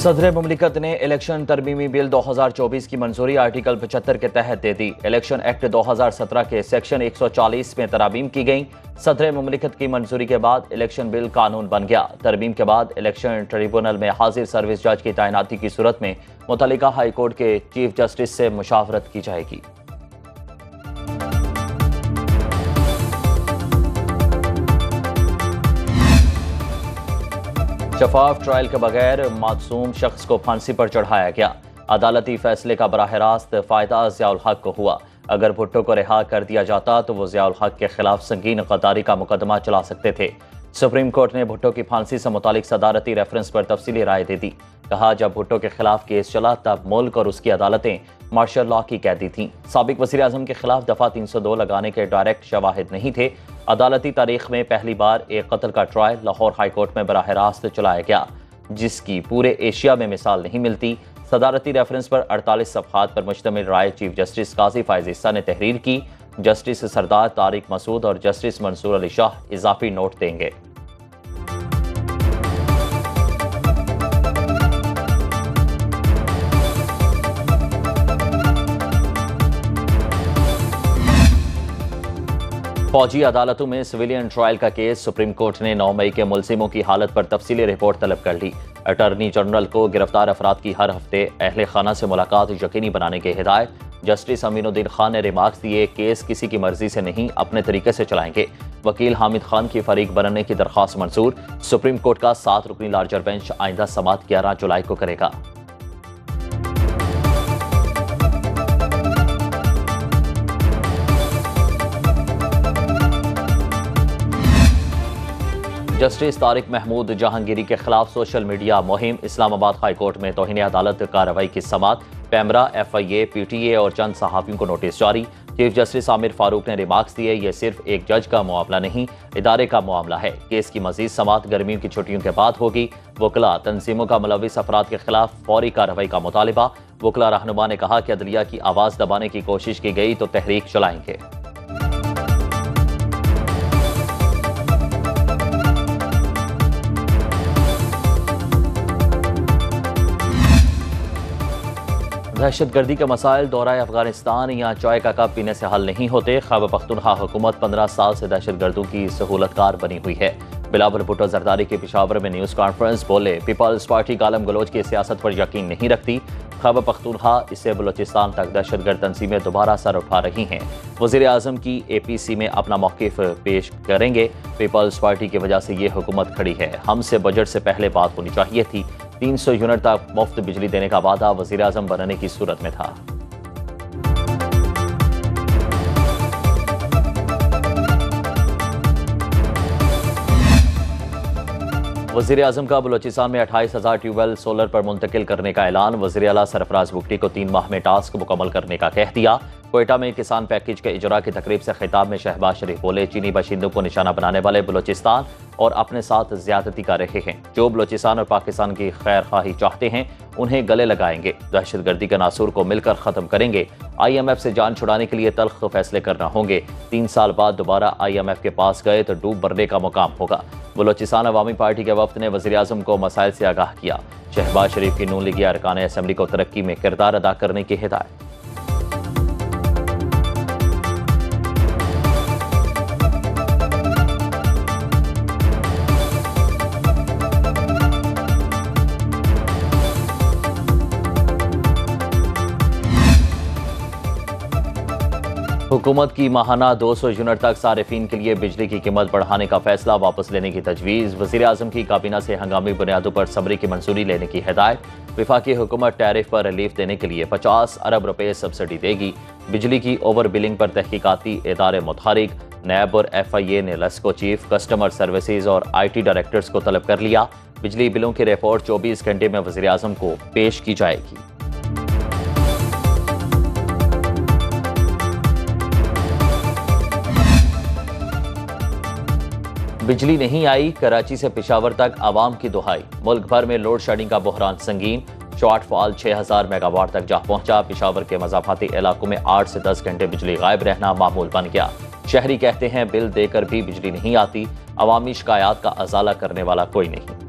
सदर मुमलिकत ने election तरमीमी bill 2024 की मंजूरी आर्टिकल 75 के तहत दे दी। इलेक्शन एक्ट 2017 के सेक्शन 140 में तरामीम की गई। सदर मुमलिकत की मंजूरी के बाद इलेक्शन बिल कानून बन गया। तरमीम के बाद इलेक्शन ट्रिब्यूनल में हाजिर सर्विस जज की तैनाती की सूरत में मुतल्लिका हाई कोर्ट के चीफ जस्टिस से मुशावरत की जाएगी। शफाफ ट्रायल के बगैर मासूम शख्स को फांसी पर चढ़ाया गया। अदालती फैसले का बराह रास्त फायदा ज़ियाउल हक को हुआ। अगर भुट्टो को रिहा कर दिया जाता तो वो ज़ियाउल हक के खिलाफ संगीन गद्दारी का मुकदमा चला सकते थे। सुप्रीम कोर्ट ने भुट्टो की फांसी से मुतालिक सदारती रेफरेंस पर तफसीली राय दे दी। कहा, जब भुट्टो के खिलाफ केस चला तब मुल्क और उसकी अदालतें मार्शल लॉ की कैदी थीं। साबिक वज़ीर आज़म के खिलाफ दफा 302 लगाने के डायरेक्ट शवाहिद नहीं थे। अदालती तारीख में पहली बार एक कत्ल का ट्रायल लाहौर हाई कोर्ट में बराह रास्त चलाया गया, जिसकी पूरे एशिया में मिसाल नहीं मिलती। सदारती रेफरेंस पर 48 सफ़हात पर मुश्तमिल राय चीफ जस्टिस काजी फायज़ ईसा ने तहरीर की। जस्टिस सरदार तारिक मसूद और जस्टिस मंसूर अली शाह इजाफी नोट देंगे। फौजी अदालतों में सिविलियन ट्रायल का केस सुप्रीम कोर्ट ने 9 मई के मुलजिमों की हालत पर तफसीली रिपोर्ट तलब कर ली। अटॉर्नी जनरल को गिरफ्तार अफराद की हर हफ्ते अहले खाना से मुलाकात यकीनी बनाने की हिदायत। जस्टिस अमीनुद्दीन खान ने रिमार्क्स दिए, केस किसी की मर्जी से नहीं, अपने तरीके से चलाएंगे। वकील हामिद खान की फरीक बनने की दरख्वास्त मंजूर। सुप्रीम कोर्ट का 7 रुकनी लार्जर बेंच आइंदा समाअत 11 जुलाई को करेगा। जस्टिस तारिक महमूद जहांगीरी के खिलाफ सोशल मीडिया मुहिम। इस्लामाबाद हाई कोर्ट में तौहीन अदालत कार्रवाई की समाअत। पैमरा, FIA, PTA और चंद सहाफ़ियों को नोटिस जारी। चीफ जस्टिस आमिर फारूक ने रिमार्क्स दिए, यह सिर्फ एक जज का मामला नहीं, इदारे का मामला है। केस की मजीद समाअत गर्मियों की छुट्टियों के बाद होगी। वकला तंजीमों का मुलविस अफराद के खिलाफ फौरी कार्रवाई का मुतालिबा। वकला रहनुमा ने कहा कि अदलिया की आवाज़ दबाने की कोशिश की गई तो तहरीक चलाएंगे। दहशतगर्दी के मसाइल दौरा अफगानिस्तान या चाय का कप पीने से हल नहीं होते। खैबर पख्तूनख्वा हुकूमत 15 साल से दहशतगर्दों की सहूलतकार बनी हुई है। बिलावल भुट्टो जरदारी के पेशावर में न्यूज़ कॉन्फ्रेंस बोले, पीपल्स पार्टी गालम गलोच की सियासत पर यकीन नहीं रखती। खैबर पख्तूनख्वा इससे बलोचिस्तान तक दहशतगर्द तंजीमें दोबारा सर उठा रही हैं। वज़ीर आज़म की APC में अपना मौक़िफ़ पेश करेंगे। पीपल्स पार्टी की वजह से ये हुकूमत खड़ी है। हमसे बजट से पहले बात होनी चाहिए थी। 300 यूनिट तक मुफ्त बिजली देने का वादा वज़ीर आज़म बनने की सूरत में था। वज़ीर आज़म का बलोचिस्तान में 28,000 ट्यूबवेल सोलर पर मुंतकिल करने का ऐलान। वज़ीर आला सरफराज बुगटी को 3 माह में टास्क मुकम्मल करने का कह दिया। कोयटा में किसान पैकेज के इजरा की तकरीब से खिताब में शहबाज शरीफ बोले, चीनी बाशिंदों को निशाना बनाने वाले बलोचिस्तान और अपने साथ ज्यादती कर रहे हैं। जो बलोचिस्तान और पाकिस्तान की खैर खाही चाहते हैं उन्हें गले लगाएंगे। दहशतगर्दी के नासूर को मिलकर खत्म करेंगे। IMF से जान छुड़ाने के लिए तल्ख फैसले करना होंगे। 3 साल बाद दोबारा IMF के पास गए तो डूब मरने का मुकाम होगा। बलोचिस्तान अवामी पार्टी के वफ्द ने वज़ीर आज़म को मसाइल से आगाह किया। शहबाज शरीफ की नून लीगी अरकान असम्बली को तरक्की में किरदार अदा करने की हिदायत। हुकूमत की माहाना 200 यूनिट तक सारिफीन के लिए बिजली की कीमत बढ़ाने का फैसला वापस लेने की तजवीज़। वज़ीर आज़म की काबीना से हंगामी बुनियादों पर सबरी की मंजूरी लेने की हिदायत। वफाकी हुकूमत टैरिफ पर रिलीफ देने के लिए 50 अरब रुपए सब्सिडी देगी। बिजली की ओवर बिलिंग पर तहकीकाती इदारे मुतहरिक। नैब और FIA ने लस्को चीफ, कस्टमर सर्विसेज और IT डायरेक्टर्स को तलब कर लिया। बिजली बिलों की रिपोर्ट 24 घंटे में वज़ीर आज़म को पेश की जाएगी। बिजली नहीं आई, कराची से पेशावर तक आवाम की दुहाई। मुल्क भर में लोड शेडिंग का बहरान संगीन। शॉर्टफॉल 6000 मेगावाट तक जा पहुंचा। पेशावर के मज़ाफ़ाती इलाकों में 8 से 10 घंटे बिजली गायब रहना मामूल बन गया। शहरी कहते हैं बिल देकर भी बिजली नहीं आती। अवामी शिकायत का अजाला करने वाला कोई नहीं।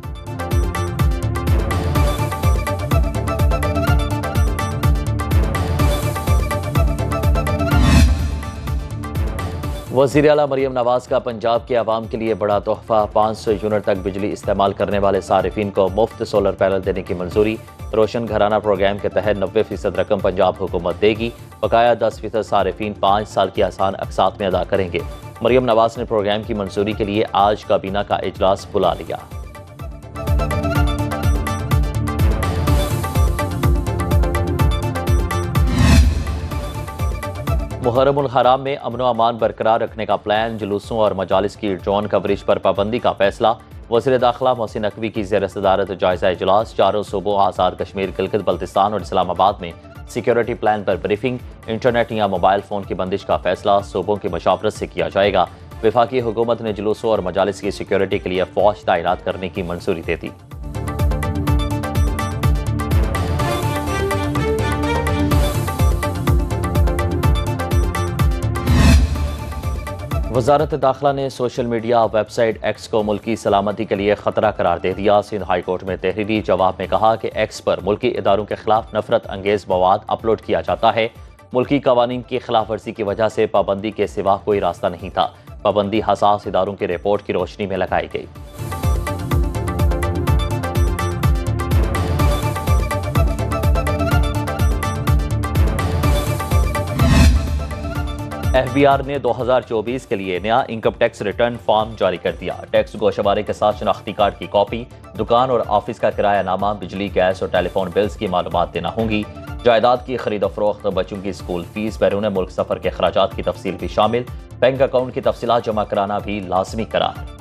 वज़ीर आला मरियम नवाज का पंजाब के अवाम के लिए बड़ा तोहफा। 500 यूनिट तक बिजली इस्तेमाल करने वाले सारिफिन को मुफ्त सोलर पैनल देने की मंजूरी। रोशन घराना प्रोग्राम के तहत 90% रकम पंजाब हुकूमत देगी। बकाया 10% सारिफिन 5 साल की आसान अकसात में अदा करेंगे। मरियम नवाज ने प्रोग्राम की मंजूरी के लिए आज काबीना का इजलास बुला लिया। मुहर्रमुल हराम में अमनो अमान बरकरार रखने का प्लान। जुलूसों और मजालिस की ड्रोन कवरेज पर पाबंदी का फैसला। वज़ीर दाखिला मोहसिन नकवी की ज़ेर सदारत जायजा इजलास। चारों सूबों आज़ाद कश्मीर, गिलगित बल्तिस्तान और इस्लामाबाद में सिक्योरिटी प्लान पर ब्रीफिंग। इंटरनेट या मोबाइल फ़ोन की बंदिश का फैसला सूबों की मशावरत से किया जाएगा। वफाकी हुकूमत ने जुलूसों और मजालिस की सिक्योरिटी के लिए फ़ौज तैनात करने की मंजूरी दे दी। वजारत दाखिला ने सोशल मीडिया वेबसाइट एक्स को मुल्की सलामती के लिए खतरा करार दे दिया। सिंध हाई कोर्ट में तहरीरी जवाब में कहा कि एक्स पर मुल्की इदारों के खिलाफ नफरत अंगेज मवाद अपलोड किया जाता है। मुल्की कवानीन की खिलाफ वर्जी की वजह से पाबंदी के सिवा कोई रास्ता नहीं था। पाबंदी हसास इदारों की रिपोर्ट की रोशनी में लगाई गई। FBI ने 2024 के लिए नया इनकम टैक्स रिटर्न फॉर्म जारी कर दिया। टैक्स गोशवारे के साथ शनाख्ती कार्ड की कॉपी, दुकान और ऑफिस का किराया नामा, बिजली, गैस और टेलीफोन बिल्स की मालूमात देना होंगी। जायदाद की खरीद फरोख्त, बच्चों की स्कूल फीस, बैरून मुल्क सफर के अखराजात की तफसील भी शामिल। बैंक अकाउंट की तफसीलात जमा कराना भी लाजमी करार।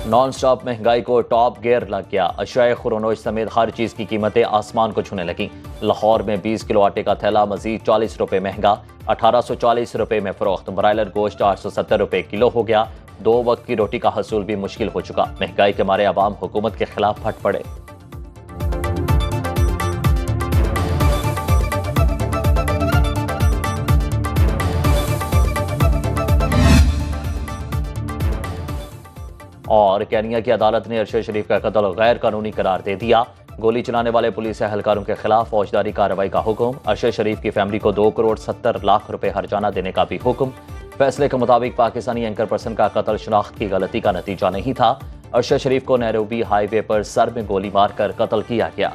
नॉन स्टॉप महंगाई को टॉप गियर लग गया। अशियाए खुरोनोश समेत हर चीज की कीमतें आसमान को छूने लगी। लाहौर में 20 किलो आटे का थैला मजीद 40 रुपए महंगा, 1840 रुपए में फरोख्त। ब्रायलर गोश्त 870 रुपए किलो हो गया। 2 वक्त की रोटी का हसूल भी मुश्किल हो चुका। महंगाई के मारे अवाम हुकूमत के खिलाफ फट पड़े। और केनिया की अदालत ने अरशद शरीफ का कत्ल गैर कानूनी करार दे दिया। गोली चलाने वाले पुलिस एहलकारों के खिलाफ फौजदारी कार्रवाई का हुक्म। अरशद शरीफ की फैमिली को 2 करोड़ 70 लाख रुपए हर्जाना देने का भी हुक्म। फैसले के मुताबिक पाकिस्तानी एंकर पर्सन का कत्ल शनाख्त की गलती का नतीजा नहीं था। अरशद शरीफ को नैरोबी हाईवे पर सर में गोली मारकर कत्ल किया गया।